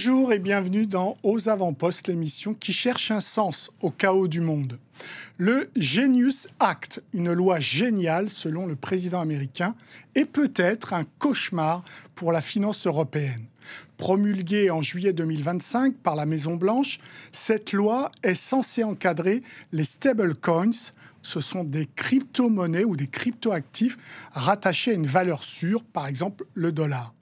Bonjour et bienvenue dans Aux Avant-Postes, l'émission qui cherche un sens au chaos du monde. Le Genius Act, une loi géniale selon le président américain, est peut-être un cauchemar pour la finance européenne. Promulguée en juillet 2025 par la Maison-Blanche, cette loi est censée encadrer les stablecoins. Ce sont des crypto-monnaies ou des crypto-actifs rattachés à une valeur sûre, par exemple le dollar.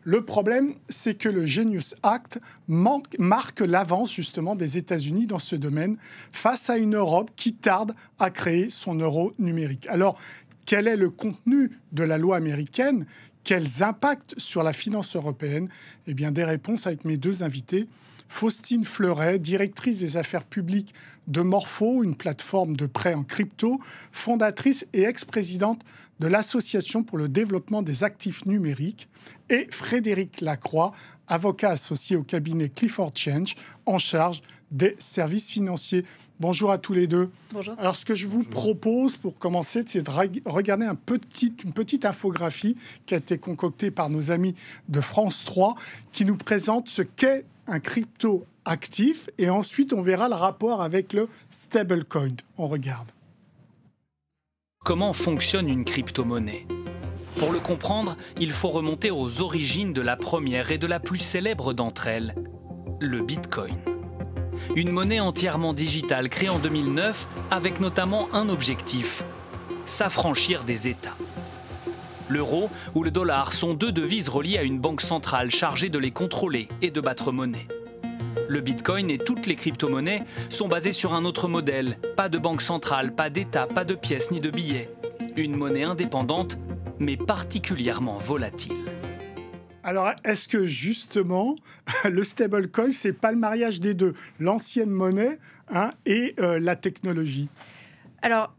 Le problème, c'est que le Genius Act marque l'avance justement des États-Unis dans ce domaine face à une Europe qui tarde à créer son euro numérique. Alors, quel est le contenu de la loi américaine ? Quels impacts sur la finance européenne ? Eh bien, des réponses avec mes deux invités. Faustine Fleuret, directrice des affaires publiques de Morpho, une plateforme de prêt en crypto, fondatrice et ex-présidente de l'Association pour le développement des actifs numériques, et Frédéric Lacroix, avocat associé au cabinet Clifford Chance, en charge des services financiers. Bonjour à tous les deux. Bonjour. Alors, ce que je vous propose pour commencer, c'est de regarder une petite infographie qui a été concoctée par nos amis de France 3, qui nous présente ce qu'est un crypto actif, et ensuite on verra le rapport avec le stablecoin. On regarde. Comment fonctionne une crypto-monnaie ? Pour le comprendre, il faut remonter aux origines de la première et de la plus célèbre d'entre elles, le Bitcoin. Une monnaie entièrement digitale créée en 2009 avec notamment un objectif, s'affranchir des États. L'euro ou le dollar sont deux devises reliées à une banque centrale chargée de les contrôler et de battre monnaie. Le Bitcoin et toutes les crypto-monnaies sont basées sur un autre modèle. Pas de banque centrale, pas d'État, pas de pièces ni de billets. Une monnaie indépendante, mais particulièrement volatile. Alors, est-ce que justement, le stablecoin, c'est pas le mariage des deux, l'ancienne monnaie et la technologie ? Alors,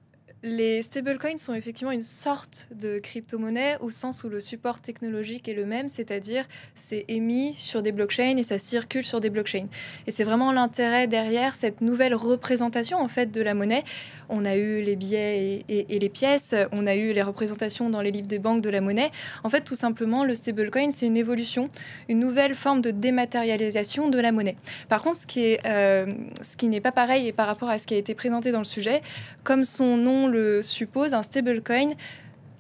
les stablecoins sont effectivement une sorte de crypto-monnaie au sens où le support technologique est le même, c'est-à-dire c'est émis sur des blockchains et ça circule sur des blockchains. Et c'est vraiment l'intérêt derrière cette nouvelle représentation en fait de la monnaie. On a eu les billets et les pièces, on a eu les représentations dans les livres des banques de la monnaie. En fait, tout simplement, le stablecoin, c'est une évolution, une nouvelle forme de dématérialisation de la monnaie. Par contre, ce qui n'est pas pareil et par rapport à ce qui a été présenté dans le sujet, comme son nom le suppose, un stablecoin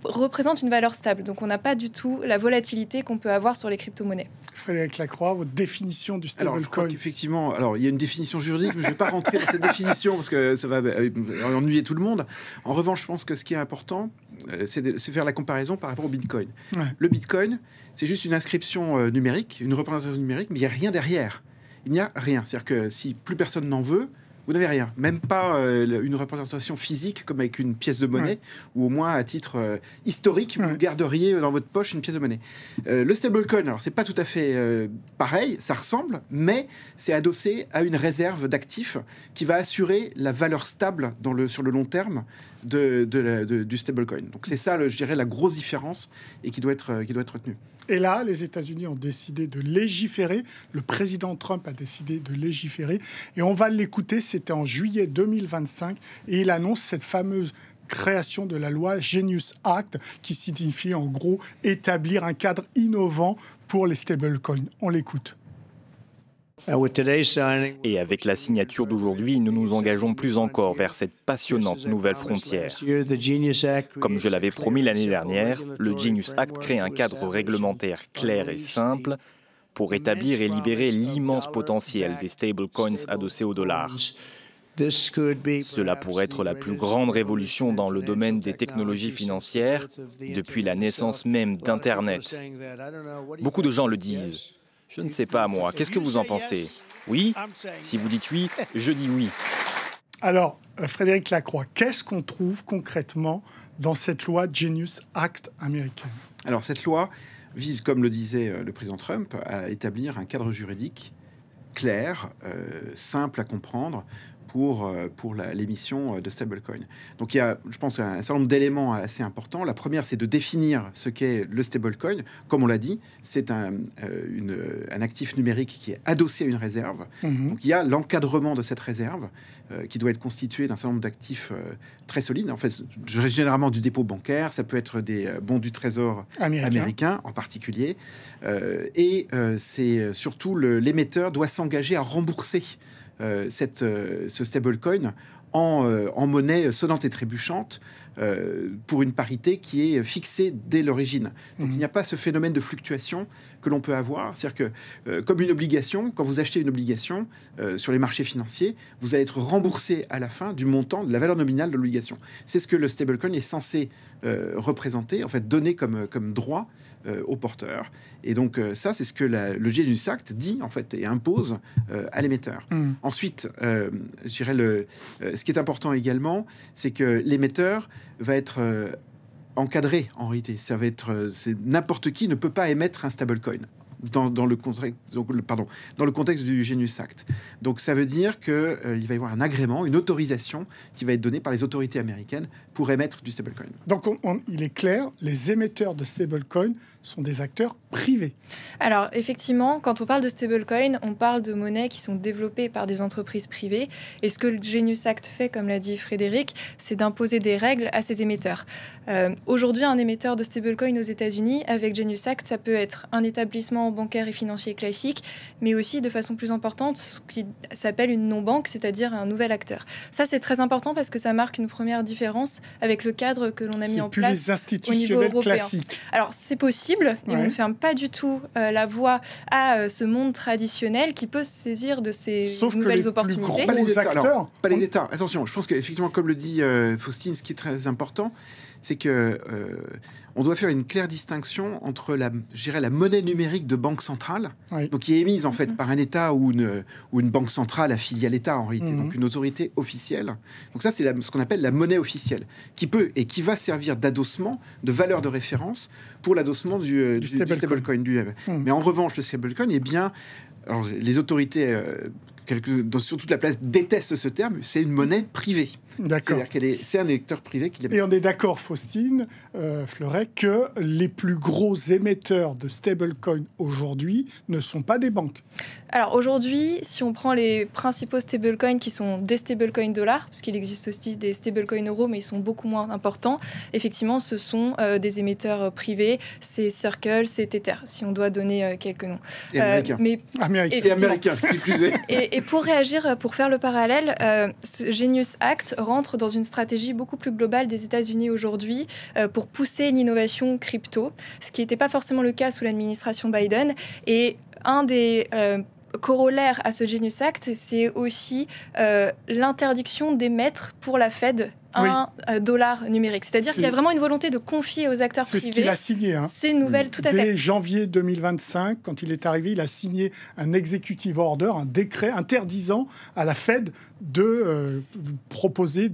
représente une valeur stable. Donc, on n'a pas du tout la volatilité qu'on peut avoir sur les crypto-monnaies. Frédéric Lacroix, votre définition du stablecoin. Alors, je crois qu'effectivement, il y a une définition juridique, mais je ne vais pas rentrer dans cette définition parce que ça va ennuyer tout le monde. En revanche, je pense que ce qui est important, c'est faire la comparaison par rapport au Bitcoin. Ouais. Le Bitcoin, c'est juste une inscription numérique, une représentation numérique, mais il n'y a rien derrière. Il n'y a rien. C'est-à-dire que si plus personne n'en veut, vous n'avez rien, même pas une représentation physique comme avec une pièce de monnaie, ou au moins à titre historique, vous garderiez dans votre poche une pièce de monnaie. Le stablecoin, alors c'est pas tout à fait pareil, ça ressemble, mais c'est adossé à une réserve d'actifs qui va assurer la valeur stable sur le long terme du stablecoin. Donc c'est ça, je dirais, la grosse différence et qui doit être retenue. Et là, les États-Unis ont décidé de légiférer. Le président Trump a décidé de légiférer. Et on va l'écouter, c'était en juillet 2025. Et il annonce cette fameuse création de la loi Genius Act, qui signifie en gros établir un cadre innovant pour les stablecoins. On l'écoute. Et avec la signature d'aujourd'hui, nous nous engageons plus encore vers cette passionnante nouvelle frontière. Comme je l'avais promis l'année dernière, le Genius Act crée un cadre réglementaire clair et simple pour établir et libérer l'immense potentiel des stablecoins adossés au dollar. Cela pourrait être la plus grande révolution dans le domaine des technologies financières depuis la naissance même d'Internet. Beaucoup de gens le disent. Je ne sais pas, moi. Qu'est-ce que vous en pensez ? Oui ? Si vous dites oui, je dis oui. Alors, Frédéric Lacroix, qu'est-ce qu'on trouve concrètement dans cette loi Genius Act américaine ? Alors, cette loi vise, comme le disait le président Trump, à établir un cadre juridique clair, simple à comprendre, pour l'émission de stablecoin. Donc il y a, je pense, un certain nombre d'éléments assez importants. La première, c'est de définir ce qu'est le stablecoin. Comme on l'a dit, c'est un actif numérique qui est adossé à une réserve. Donc il y a l'encadrement de cette réserve qui doit être constitué d'un certain nombre d'actifs très solides. En fait, généralement du dépôt bancaire, ça peut être des bons du trésor américain en particulier. C'est surtout l'émetteur doit s'engager à rembourser ce stablecoin en monnaie sonnante et trébuchante pour une parité qui est fixée dès l'origine. Donc il n'y a pas ce phénomène de fluctuation que l'on peut avoir. C'est-à-dire que comme une obligation, quand vous achetez une obligation sur les marchés financiers, vous allez être remboursé à la fin du montant, de la valeur nominale de l'obligation. C'est ce que le stablecoin est censé représenter, en fait donner comme droit au porteur. Et donc ça, c'est ce que le Genius Act dit en fait et impose à l'émetteur. Ensuite, je dirais ce qui est important également, c'est que l'émetteur va être encadré en réalité. Ça va être n'importe qui ne peut pas émettre un stablecoin. Dans le contexte du Genius Act. Donc ça veut dire qu'il va y avoir un agrément, une autorisation qui va être donnée par les autorités américaines pour émettre du stablecoin. Donc il est clair, les émetteurs de stablecoin sont des acteurs privés. Alors effectivement, quand on parle de stablecoin, on parle de monnaies qui sont développées par des entreprises privées. Et ce que le Genius Act fait, comme l'a dit Frédéric, c'est d'imposer des règles à ces émetteurs. Aujourd'hui, un émetteur de stablecoin aux États-Unis, avec Genius Act, ça peut être un établissement bancaire et financier classique, mais aussi de façon plus importante, ce qui s'appelle une non-banque, c'est-à-dire un nouvel acteur. Ça, c'est très important parce que ça marque une première différence avec le cadre que l'on a mis en place au niveau européen. Classiques. Alors, c'est possible, et on ne ferme pas du tout la voie à ce monde traditionnel qui peut se saisir de ces nouvelles opportunités. Pas les États. Attention, je pense qu'effectivement, comme le dit Faustine, ce qui est très important, c'est que on doit faire une claire distinction entre la monnaie numérique de banque centrale, donc qui est émise en fait par un État ou une banque centrale affiliée à l'État en réalité, donc une autorité officielle. Donc ça, c'est ce qu'on appelle la monnaie officielle, qui peut et qui va servir d'adossement, de valeur de référence pour l'adossement du stablecoin lui-même. Mais en revanche, le stablecoin, alors les autorités sur toute la planète détestent ce terme, c'est une monnaie privée. D'accord. C'est-à-dire c'est un émetteur privé qui l'émet. Et on est d'accord, Faustine Fleuret, que les plus gros émetteurs de stablecoin aujourd'hui ne sont pas des banques. Alors aujourd'hui, si on prend les principaux stablecoins qui sont des stablecoins dollars, parce qu'il existe aussi des stablecoins euros, mais ils sont beaucoup moins importants, effectivement, ce sont des émetteurs privés, c'est Circle, c'est Tether, si on doit donner quelques noms. Et américains. Et américains, qui plus est. Et pour réagir, pour faire le parallèle, ce Genius Act rentre dans une stratégie beaucoup plus globale des États-Unis aujourd'hui pour pousser l'innovation crypto, ce qui n'était pas forcément le cas sous l'administration Biden. Et un des corollaires à ce Genius Act, c'est aussi l'interdiction d'émettre pour la Fed un dollar numérique. C'est-à-dire qu'il y a vraiment une volonté de confier aux acteurs privés. C'est ce qu'il a signé. C'est une nouvelle, tout à fait. Dès janvier 2025, quand il est arrivé, il a signé un executive order, un décret interdisant à la Fed de proposer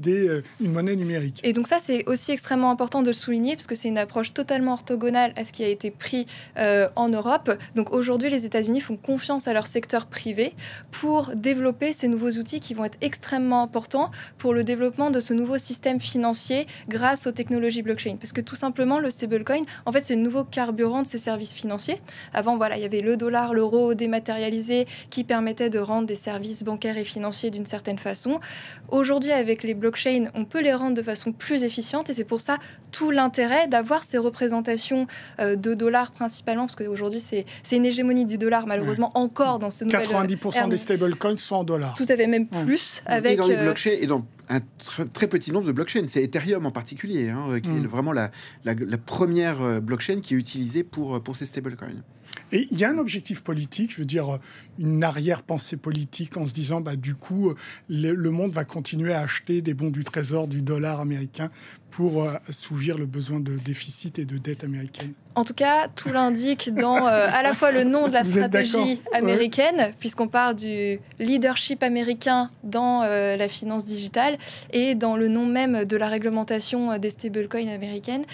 une monnaie numérique. Et donc ça, c'est aussi extrêmement important de le souligner, parce que c'est une approche totalement orthogonale à ce qui a été pris en Europe. Donc aujourd'hui, les États-Unis font confiance à leur secteur privé pour développer ces nouveaux outils qui vont être extrêmement importants pour le développement de ce nouveau système financier grâce aux technologies blockchain. Parce que tout simplement, le stablecoin, en fait, c'est le nouveau carburant de ces services financiers. Avant, il y avait le dollar, l'euro dématérialisé qui permettait de rendre des services bancaires et financiers d'une certaine façon. Aujourd'hui, avec les blockchains, on peut les rendre de façon plus efficiente et c'est pour ça tout l'intérêt d'avoir ces représentations de dollars principalement, parce qu'aujourd'hui, c'est une hégémonie du dollar, malheureusement, encore dans ce nouvel 90% des stablecoins sont en dollars. Tout à fait, même plus. Avec, et dans les blockchains, et dans un très petit nombre de blockchains. C'est Ethereum en particulier, qui est vraiment la première blockchain qui est utilisée pour ces stablecoins. Et il y a un objectif politique, je veux dire, une arrière-pensée politique en se disant, du coup, le monde va continuer à acheter des bons du trésor, du dollar américain pour assouvir le besoin de déficit et de dette américaine. En tout cas, tout l'indique dans à la fois le nom de la stratégie américaine, puisqu'on parle du leadership américain dans la finance digitale, et dans le nom même de la réglementation des stablecoins américaines,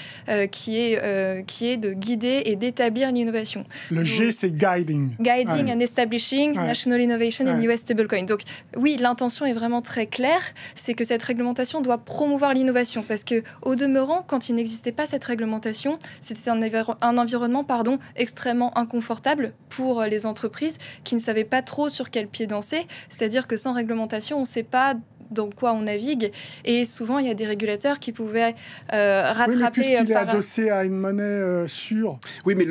qui est de guider et d'établir l'innovation. Le G, c'est guiding. Guiding and establishing national innovation in US stablecoin. Donc oui, l'intention est vraiment très claire, c'est que cette réglementation doit promouvoir l'innovation, parce que au demeurant, quand il n'existait pas cette réglementation, c'était un environnement extrêmement inconfortable pour les entreprises qui ne savaient pas trop sur quel pied danser. C'est-à-dire que sans réglementation, on ne sait pas dans quoi on navigue. Et souvent, il y a des régulateurs qui pouvaient rattraper... Oui, mais puisqu'il est adossé à une monnaie sûre. Oui, mais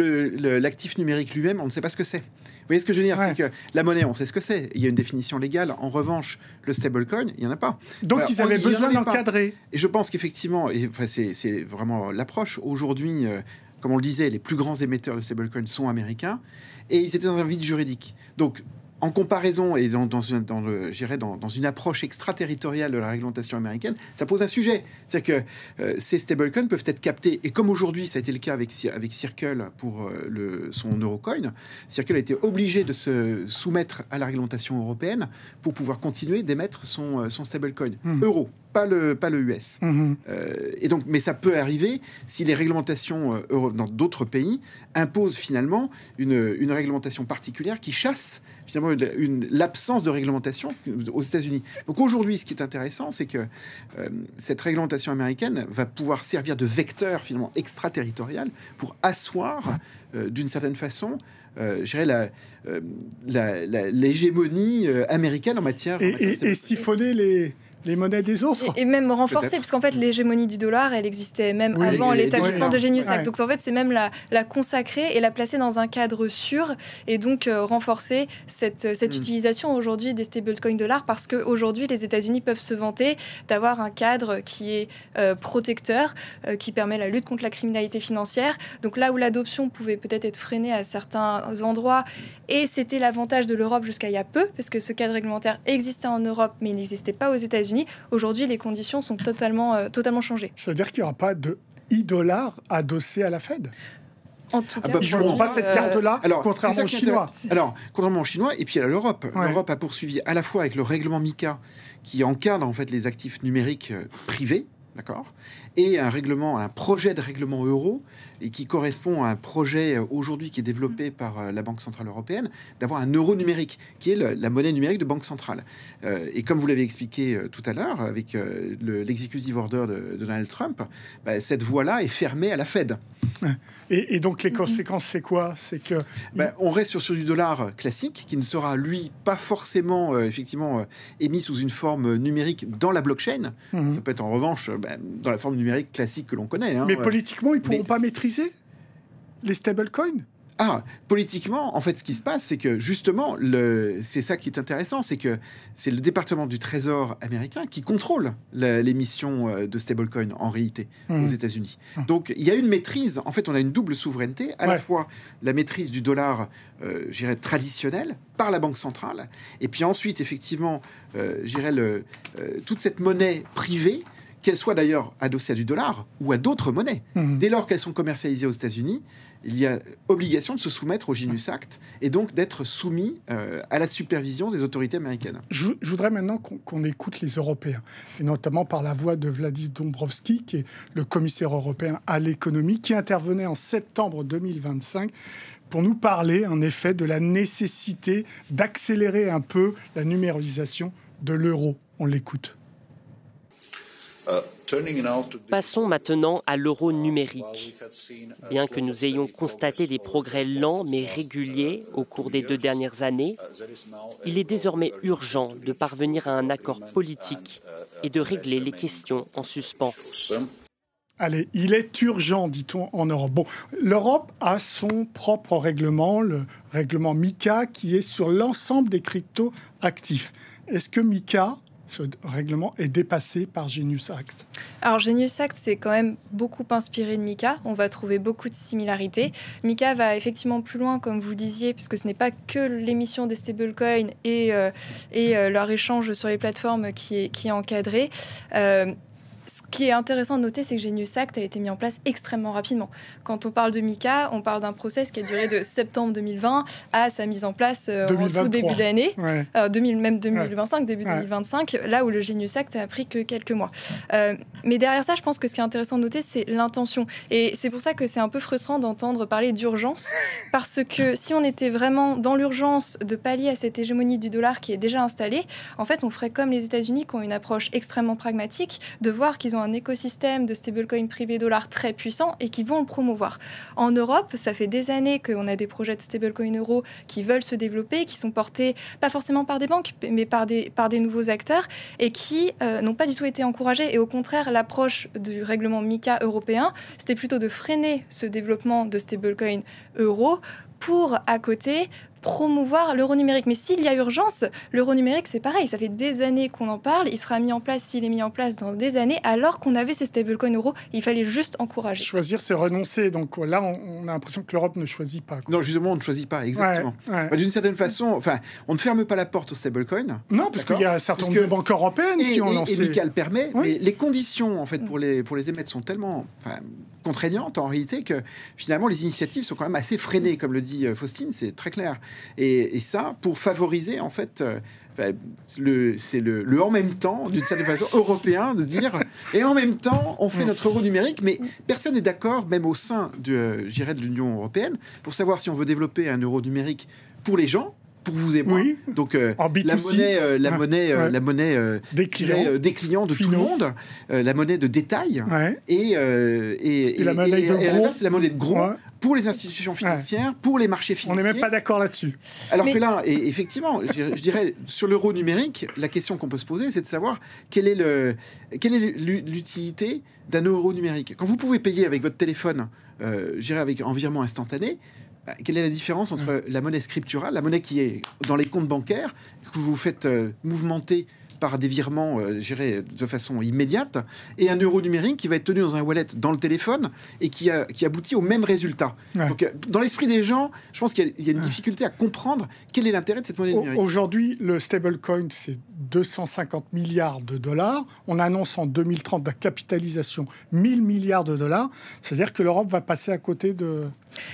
l'actif numérique lui-même, on ne sait pas ce que c'est. Vous voyez ce que je veux dire, c'est que la monnaie, on sait ce que c'est. Il y a une définition légale. En revanche, le stablecoin, il n'y en a pas. Donc, ils avaient besoin d'encadrer. Et je pense qu'effectivement, c'est vraiment l'approche. Aujourd'hui, comme on le disait, les plus grands émetteurs de stablecoin sont américains. Et ils étaient dans un vide juridique. Donc, en comparaison et dans une approche extraterritoriale de la réglementation américaine, ça pose un sujet. C'est-à-dire que ces stablecoins peuvent être captés, et comme aujourd'hui, ça a été le cas avec Circle pour son Eurocoin, Circle a été obligé de se soumettre à la réglementation européenne pour pouvoir continuer d'émettre son stablecoin euro. Pas le US. Et donc, mais ça peut arriver si les réglementations dans d'autres pays imposent finalement une réglementation particulière qui chasse finalement l'absence de réglementation aux États-Unis. Donc aujourd'hui, ce qui est intéressant, c'est que cette réglementation américaine va pouvoir servir de vecteur finalement extraterritorial pour asseoir d'une certaine façon l'hégémonie américaine en matière... Et siphonner les monnaies des autres. Et même renforcer, parce qu'en fait, l'hégémonie du dollar, elle existait même avant l'établissement de Genius Act. Donc, en fait, c'est même la consacrer et la placer dans un cadre sûr, et donc renforcer cette utilisation aujourd'hui des stablecoins dollars, parce qu'aujourd'hui, les États-Unis peuvent se vanter d'avoir un cadre qui est protecteur, qui permet la lutte contre la criminalité financière. Donc, là où l'adoption pouvait peut-être être freinée à certains endroits, et c'était l'avantage de l'Europe jusqu'à il y a peu, parce que ce cadre réglementaire existait en Europe, mais il n'existait pas aux États-Unis. Aujourd'hui, les conditions sont totalement changées. Ça veut dire qu'il n'y aura pas de e-dollar adossé à la Fed? En tout cas, ils ne joueront pas cette carte-là, contrairement aux Chinois. Alors, contrairement aux Chinois, et puis à l'Europe. L'Europe a poursuivi à la fois avec le règlement MiCA, qui encadre en fait les actifs numériques privés, d'accord, et un projet de règlement euro, et qui correspond à un projet aujourd'hui qui est développé par la Banque Centrale Européenne, d'avoir un euro numérique, qui est la monnaie numérique de Banque Centrale. Et comme vous l'avez expliqué tout à l'heure, avec l'executive order de Donald Trump, cette voie-là est fermée à la Fed. Et donc les conséquences, c'est quoi? C'est que on reste sur du dollar classique, qui ne sera, lui, pas forcément effectivement émis sous une forme numérique dans la blockchain. Ça peut être en revanche dans la forme numérique classique que l'on connaît. Mais politiquement, ils ne pourront pas maîtriser les stablecoins? Politiquement, en fait, ce qui se passe, c'est que justement, c'est ça qui est intéressant, c'est que c'est le département du Trésor américain qui contrôle l'émission de stablecoin en réalité aux États-Unis. Donc, il y a une maîtrise. En fait, on a une double souveraineté, à la fois la maîtrise du dollar, je dirais, traditionnel par la Banque centrale, et puis ensuite, effectivement, je dirais, toute cette monnaie privée, qu'elle soit d'ailleurs adossée à du dollar ou à d'autres monnaies. Dès lors qu'elles sont commercialisées aux États-Unis, il y a obligation de se soumettre au Genius Act et donc d'être soumis à la supervision des autorités américaines. Je voudrais maintenant qu'on écoute les Européens, et notamment par la voix de Valdis Dombrovskis, qui est le commissaire européen à l'économie, qui intervenait en septembre 2025 pour nous parler, en effet, de la nécessité d'accélérer un peu la numérisation de l'euro. On l'écoute. Passons maintenant à l'euro numérique. Bien que nous ayons constaté des progrès lents mais réguliers au cours des 2 dernières années, il est désormais urgent de parvenir à un accord politique et de régler les questions en suspens. Allez, il est urgent, dit-on, en Europe. Bon, l'Europe a son propre règlement, le règlement MiCA, qui est sur l'ensemble des crypto-actifs. Est-ce que MiCA, ce règlement, est dépassé par Genius Act? Alors, Genius Act, c'est quand même beaucoup inspiré de MiCA. On va trouver beaucoup de similarités. MiCA va effectivement plus loin, comme vous le disiez, puisque ce n'est pas que l'émission des stablecoins et leur échange sur les plateformes qui est encadré. Ce qui est intéressant de noter, c'est que Genius Act a été mis en place extrêmement rapidement. Quand on parle de MiCA, on parle d'un process qui a duré de septembre 2020 à sa mise en place en tout début d'année, même 2025, début 2025, là où le Genius Act a pris que quelques mois. Mais derrière ça, je pense que ce qui est intéressant de noter, c'est l'intention. Et c'est pour ça que c'est un peu frustrant d'entendre parler d'urgence, parce que si on était vraiment dans l'urgence de pallier à cette hégémonie du dollar qui est déjà installée, en fait, on ferait comme les États-Unis qui ont une approche extrêmement pragmatique, de voir qu'ils ont un écosystème de stablecoin privé dollar très puissant et qui vont le promouvoir. En Europe, ça fait des années qu'on a des projets de stablecoin euro qui veulent se développer, qui sont portés pas forcément par des banques, mais par des nouveaux acteurs et qui n'ont pas du tout été encouragés. Et au contraire, l'approche du règlement MiCA européen, c'était plutôt de freiner ce développement de stablecoin euro pour, à côté, promouvoir l'euro numérique. Mais s'il y a urgence, l'euro numérique, c'est pareil. Ça fait des années qu'on en parle. Il sera mis en place, s'il est mis en place dans des années, alors qu'on avait ces stablecoins euros. Il fallait juste encourager. Choisir, c'est renoncer. Donc là, on a l'impression que l'Europe ne choisit pas. Non, justement, on ne choisit pas, exactement. D'une certaine façon, on ne ferme pas la porte aux stablecoins. Non, parce qu'il y a un certain nombre de banques européennes qui ont lancé... Et MiCA le permet, mais les conditions, en fait, pour les émettre sont tellement contraignantes, en réalité, que finalement, les initiatives sont quand même assez freinées, comme le dit Faustine, c'est très clair. Et ça, pour favoriser, en fait, c'est le en même temps, d'une certaine façon, européen, de dire, et en même temps, on fait notre euro numérique, mais personne n'est d'accord, même au sein de l'Union européenne, pour savoir si on veut développer un euro numérique pour les gens, pour vous et moi. Oui. Donc la monnaie des clients de tout le monde, la monnaie de détail, et la monnaie de gros, c'est la monnaie de gros pour les institutions financières, pour les marchés financiers. On n'est même pas d'accord là-dessus. Alors que là, effectivement, je dirais, sur l'euro numérique, la question qu'on peut se poser, c'est de savoir quelle est l'utilité d'un euro numérique. Quand vous pouvez payer avec votre téléphone, je dirais avec un virement instantané, quelle est la différence entre la monnaie scripturale, la monnaie qui est dans les comptes bancaires, que vous faites mouvementer par des virements, de façon immédiate, et un euro numérique qui va être tenu dans un wallet dans le téléphone et qui aboutit au même résultat. Donc, dans l'esprit des gens, je pense qu'il y a une difficulté à comprendre quel est l'intérêt de cette monnaie numérique. Aujourd'hui, le stablecoin, c'est 250 milliards de dollars. On annonce en 2030 la capitalisation 1000 milliards de dollars. C'est-à-dire que l'Europe va passer à côté de...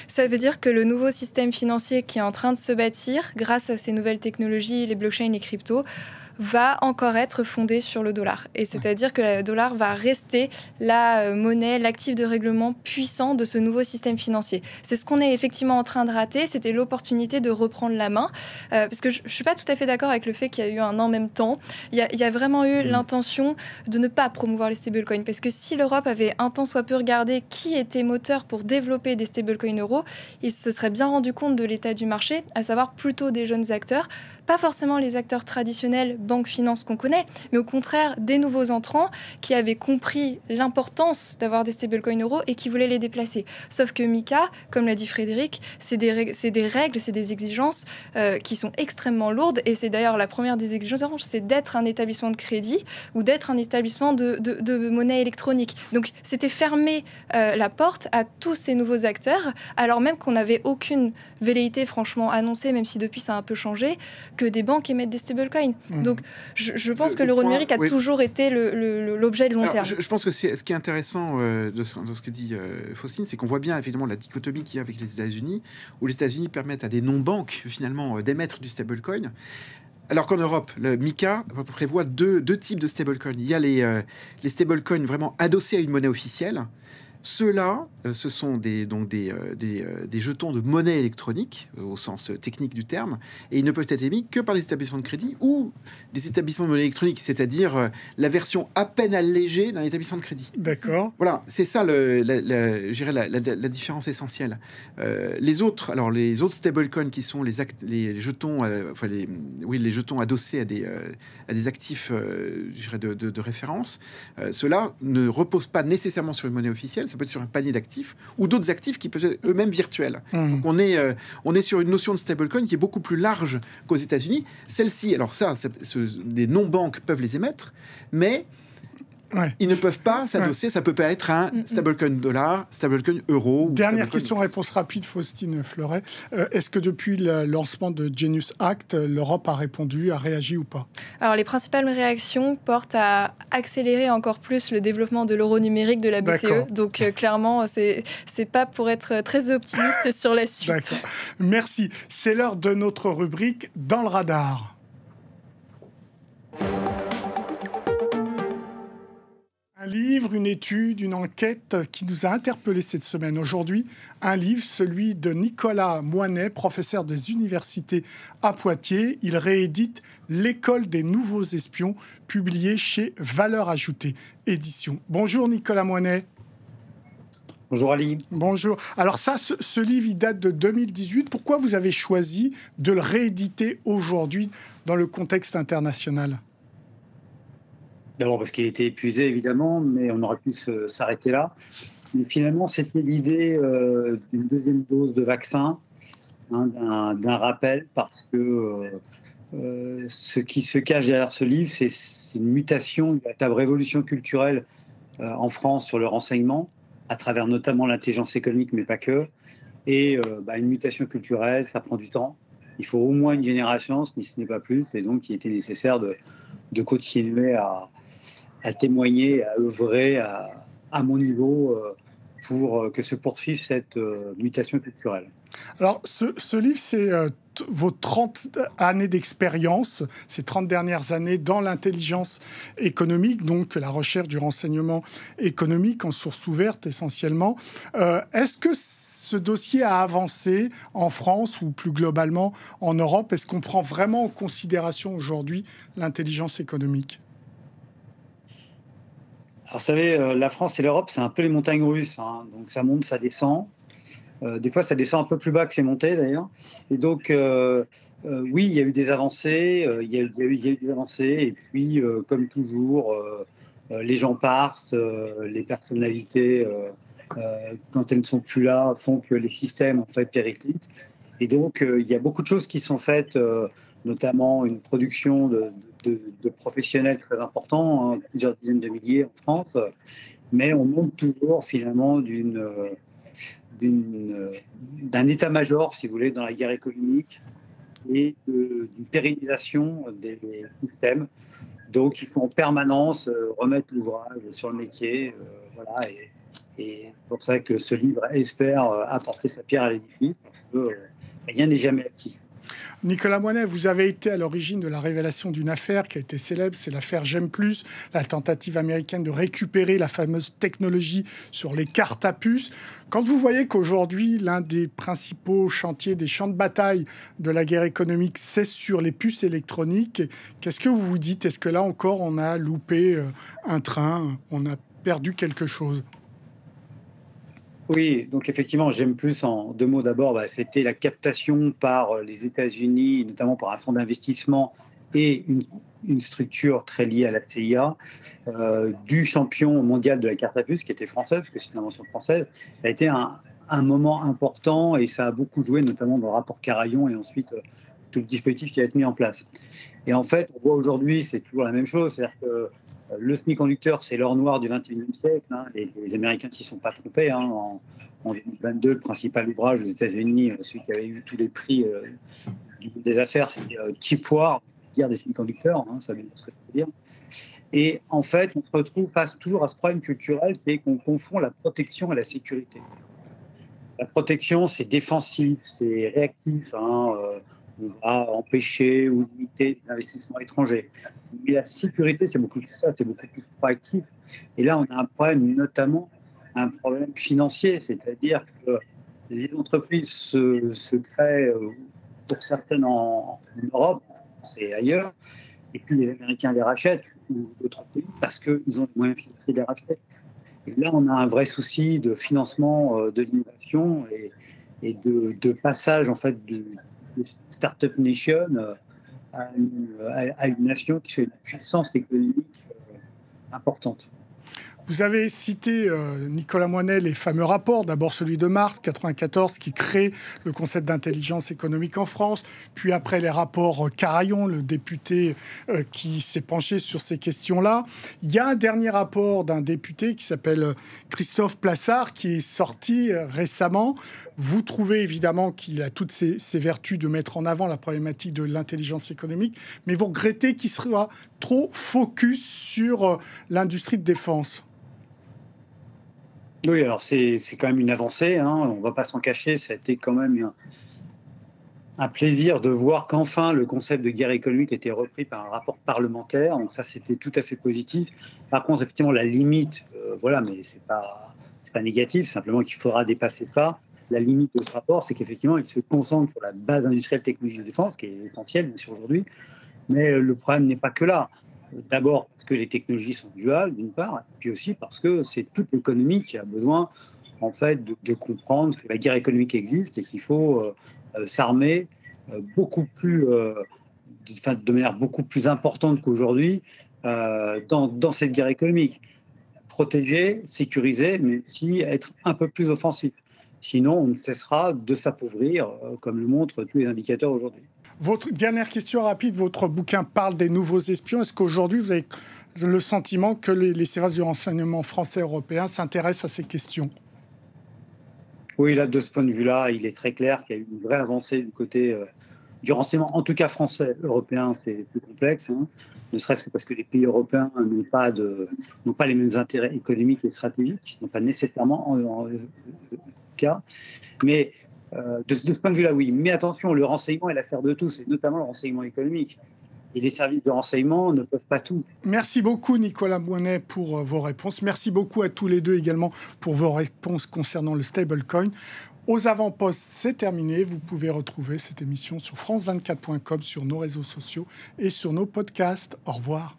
Ça veut dire que le nouveau système financier qui est en train de se bâtir, grâce à ces nouvelles technologies, les blockchains, les cryptos, va encore être fondé sur le dollar. Et c'est-à-dire que le dollar va rester la monnaie, l'actif de règlement puissant de ce nouveau système financier. C'est ce qu'on est effectivement en train de rater. C'était l'opportunité de reprendre la main. Parce que je ne suis pas tout à fait d'accord avec le fait qu'il y a eu un en même temps. Il y a vraiment eu l'intention de ne pas promouvoir les stablecoins. Parce que si l'Europe avait un temps soit peu regardé qui était moteur pour développer des stablecoins euros, il se serait bien rendu compte de l'état du marché, à savoir plutôt des jeunes acteurs, pas forcément les acteurs traditionnels, banque, finance qu'on connaît, mais au contraire des nouveaux entrants qui avaient compris l'importance d'avoir des stablecoins euros et qui voulaient les déplacer. Sauf que MiCA, comme l'a dit Frédéric, c'est des règles, c'est des exigences qui sont extrêmement lourdes, et c'est d'ailleurs la première des exigences, c'est d'être un établissement de crédit ou d'être un établissement de monnaie électronique. Donc c'était fermer la porte à tous ces nouveaux acteurs, alors même qu'on n'avait aucune velléité franchement annoncée, même si depuis ça a un peu changé, que des banques émettent des stablecoins. Donc je pense que l'euro numérique a toujours été l'objet de long terme. Je pense que ce qui est intéressant de ce que dit Faustine, c'est qu'on voit bien évidemment la dichotomie qu'il y a avec les États-Unis, où les États-Unis permettent à des non-banques finalement d'émettre du stablecoin. Alors qu'en Europe, le MiCA prévoit deux types de stablecoins. Il y a les stablecoins vraiment adossés à une monnaie officielle. Ceux-là, ce sont des jetons de monnaie électronique, au sens technique du terme, et ils ne peuvent être émis que par les établissements de crédit ou des établissements de monnaie électronique, c'est-à-dire la version à peine allégée d'un établissement de crédit. D'accord. Voilà, c'est ça la différence essentielle. Les autres stablecoins qui sont les jetons adossés à des actifs de référence, ceux-là ne reposent pas nécessairement sur une monnaie officielle. Ça peut être sur un panier d'actifs ou d'autres actifs qui peuvent être eux-mêmes virtuels. Donc on est sur une notion de stablecoin qui est beaucoup plus large qu'aux États-Unis. Celle-ci, alors ça, les non-banques peuvent les émettre, mais Ils ne peuvent pas s'adosser, ça ne peut pas être un stablecoin dollar, stablecoin euro. Dernière question-réponse rapide, Faustine Fleuret. Est-ce que depuis le lancement de Genius Act, l'Europe a répondu, a réagi ou pas? Alors, les principales réactions portent à accélérer encore plus le développement de l'euro numérique de la BCE. Donc, clairement, c'est pas pour être très optimiste sur la suite. D'accord. Merci. C'est l'heure de notre rubrique Dans le radar. Un livre, une étude, une enquête qui nous a interpellés cette semaine. Aujourd'hui, un livre, celui de Nicolas Moinet, professeur des universités à Poitiers. Il réédite L'école des nouveaux espions, publié chez Valeurs Ajoutées Éditions. Bonjour Nicolas Moinet. Bonjour Ali. Bonjour. Alors ça, ce livre, il date de 2018. Pourquoi vous avez choisi de le rééditer aujourd'hui dans le contexte international ? D'abord parce qu'il était épuisé, évidemment, mais on aurait pu s'arrêter là. Mais finalement, c'était l'idée d'une deuxième dose de vaccin, d'un rappel, parce que ce qui se cache derrière ce livre, c'est une mutation, une véritable révolution culturelle en France sur le renseignement, à travers notamment l'intelligence économique, mais pas que. Et une mutation culturelle, ça prend du temps. Il faut au moins une génération, si ce n'est pas plus, et donc il était nécessaire de continuer à témoigner, à œuvrer à mon niveau pour que se poursuive cette mutation culturelle. Alors, ce livre, c'est vos 30 années d'expérience, ces 30 dernières années dans l'intelligence économique, donc la recherche du renseignement économique en source ouverte essentiellement. Est-ce que ce dossier a avancé en France ou plus globalement en Europe? Est-ce qu'on prend vraiment en considération aujourd'hui l'intelligence économique? Alors, vous savez, la France et l'Europe, c'est un peu les montagnes russes. Donc, ça monte, ça descend. Des fois, ça descend un peu plus bas que c'est monté, d'ailleurs. Et donc, oui, il y a eu des avancées. Il y a eu des avancées. Et puis, comme toujours, les gens partent. Les personnalités, quand elles ne sont plus là, font que les systèmes, en fait, périclitent. Et donc, il y a beaucoup de choses qui sont faites, notamment une production de professionnels très importants, plusieurs dizaines de milliers en France, mais on monte toujours finalement d'un état-major, si vous voulez, dans la guerre économique et d'une pérennisation des systèmes. Donc il faut en permanence remettre l'ouvrage sur le métier. Voilà, et c'est pour ça que ce livre espère apporter sa pierre à l'édifice, parce que rien n'est jamais acquis. Nicolas Moinet, vous avez été à l'origine de la révélation d'une affaire qui a été célèbre, c'est l'affaire J'aime Plus, la tentative américaine de récupérer la fameuse technologie sur les cartes à puces. Quand vous voyez qu'aujourd'hui, l'un des principaux chantiers, des champs de bataille de la guerre économique, c'est sur les puces électroniques, qu'est-ce que vous vous dites? Est-ce que là encore, on a loupé un train, on a perdu quelque chose? Oui, donc effectivement, J'aime Plus, en deux mots d'abord, c'était la captation par les États-Unis, notamment par un fonds d'investissement et une structure très liée à la CIA, du champion mondial de la carte à puce, qui était français, parce que c'est une invention française. Ça a été un moment important et ça a beaucoup joué, notamment dans le rapport Carayon et ensuite tout le dispositif qui a été mis en place. Et en fait, on voit aujourd'hui, c'est toujours la même chose, c'est-à-dire que le semi-conducteur, c'est l'or noir du XXIe siècle. Les Américains ne s'y sont pas trompés. En 2022, le principal ouvrage aux États-Unis, celui qui avait eu tous les prix des affaires, c'était Cheap War, guerre des semi-conducteurs. Ça veut dire ce que ça veut dire. Et en fait, on se retrouve face toujours à ce problème culturel qui est qu'on confond la protection et la sécurité. La protection, c'est défensif, c'est réactif. On va empêcher ou limiter l'investissement étranger. Mais la sécurité, c'est beaucoup plus ça, c'est beaucoup plus proactif. Et là, on a un problème, notamment un problème financier, c'est-à-dire que les entreprises se créent, pour certaines en Europe, c'est ailleurs, et puis les Américains les rachètent, ou d'autres pays, parce qu'ils ont les moyens financiers de les racheter. Et là, on a un vrai souci de financement de l'innovation et de passage, en fait, de Startup Nation à une nation qui fait une puissance économique importante. Vous avez cité, Nicolas Moinet, les fameux rapports. D'abord celui de mars 1994 qui crée le concept d'intelligence économique en France. Puis après les rapports Carayon, le député qui s'est penché sur ces questions-là. Il y a un dernier rapport d'un député qui s'appelle Christophe Plassard qui est sorti récemment. Vous trouvez évidemment qu'il a toutes ces vertus de mettre en avant la problématique de l'intelligence économique, mais vous regrettez qu'il soit trop focus sur l'industrie de défense. Oui, alors c'est quand même une avancée, hein, on ne va pas s'en cacher, ça a été quand même un plaisir de voir qu'enfin le concept de guerre économique était repris par un rapport parlementaire, donc ça c'était tout à fait positif. Par contre, effectivement, la limite, voilà, mais c'est pas négatif, simplement qu'il faudra dépasser ça. La limite de ce rapport, c'est qu'effectivement, il se concentre sur la base industrielle technologique de défense, qui est essentielle, bien sûr, aujourd'hui, mais le problème n'est pas que là. D'abord parce que les technologies sont duales, d'une part, et puis aussi parce que c'est toute l'économie qui a besoin, en fait, de comprendre que la guerre économique existe et qu'il faut s'armer beaucoup plus, de manière beaucoup plus importante qu'aujourd'hui dans cette guerre économique. Protéger, sécuriser, mais aussi être un peu plus offensif. Sinon, on ne cessera de s'appauvrir, comme le montrent tous les indicateurs aujourd'hui. Votre dernière question rapide, votre bouquin parle des nouveaux espions. Est-ce qu'aujourd'hui, vous avez le sentiment que les services de renseignement français et européens s'intéressent à ces questions ? Oui, là, de ce point de vue-là, il est très clair qu'il y a eu une vraie avancée du côté du renseignement, en tout cas français, européen, c'est plus complexe, hein, ne serait-ce que parce que les pays européens n'ont pas les mêmes intérêts économiques et stratégiques, n'ont pas nécessairement en cas. Mais de ce point de vue-là, oui. Mais attention, le renseignement est l'affaire de tous, et notamment le renseignement économique. Et les services de renseignement ne peuvent pas tout. Merci beaucoup, Nicolas Moinet, pour vos réponses. Merci beaucoup à tous les deux également pour vos réponses concernant le stablecoin. Aux avant-postes, c'est terminé. Vous pouvez retrouver cette émission sur france24.com, sur nos réseaux sociaux et sur nos podcasts. Au revoir.